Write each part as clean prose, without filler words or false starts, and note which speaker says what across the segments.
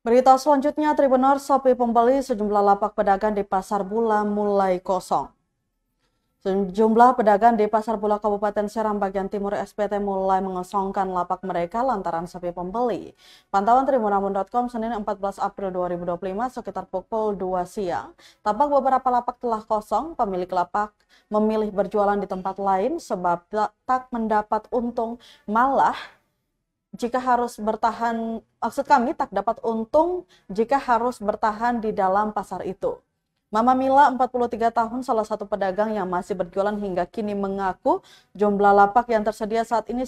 Speaker 1: Berita selanjutnya, Tribuners, sepi pembeli sejumlah lapak pedagang di Pasar Bula mulai kosong. Sejumlah pedagang di Pasar Bula Kabupaten Serang bagian timur SPT mulai mengosongkan lapak mereka lantaran sepi pembeli. Pantauan tribunambon.com Senin 14 April 2025 sekitar pukul 2 siang. Tampak beberapa lapak telah kosong, pemilik lapak memilih berjualan di tempat lain sebab tak mendapat untung, malah jika harus bertahan, tak dapat untung jika harus bertahan di dalam pasar itu. Mama Mila, 43 tahun, salah satu pedagang yang masih berjualan hingga kini mengaku jumlah lapak yang tersedia saat ini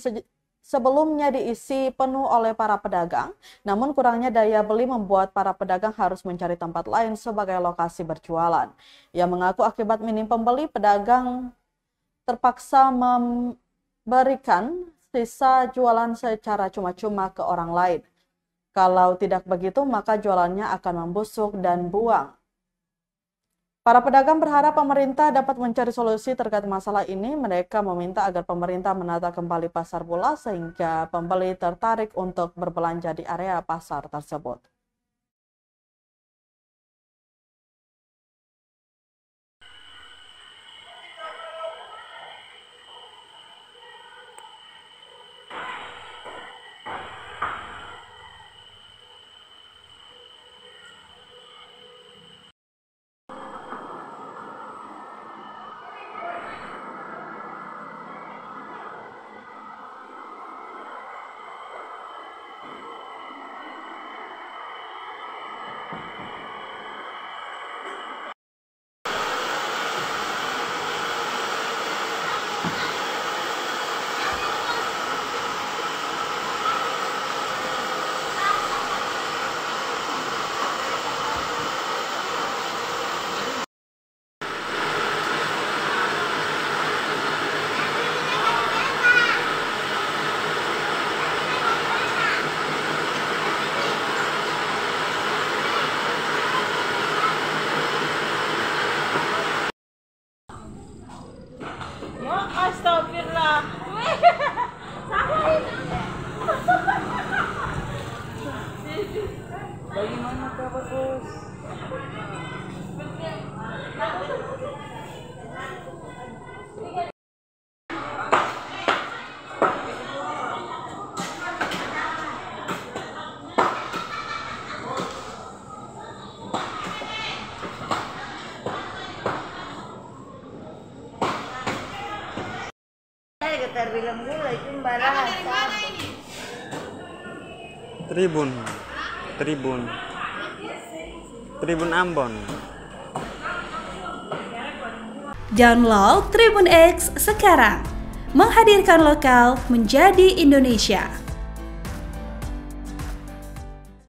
Speaker 1: sebelumnya diisi penuh oleh para pedagang. Namun kurangnya daya beli membuat para pedagang harus mencari tempat lain sebagai lokasi berjualan. Ia mengaku akibat minim pembeli, pedagang terpaksa memberikan sisa jualan secara cuma-cuma ke orang lain. Kalau tidak begitu, maka jualannya akan membusuk dan buang. Para pedagang berharap pemerintah dapat mencari solusi terkait masalah ini. Mereka meminta agar pemerintah menata kembali pasar Bula sehingga pembeli tertarik untuk berbelanja di area pasar tersebut.
Speaker 2: Astagfirullah. Bagaimana kabar, Bos? Terbilang gula itu barang.
Speaker 3: Tribun Ambon.
Speaker 4: Download Tribun X sekarang, menghadirkan lokal menjadi Indonesia.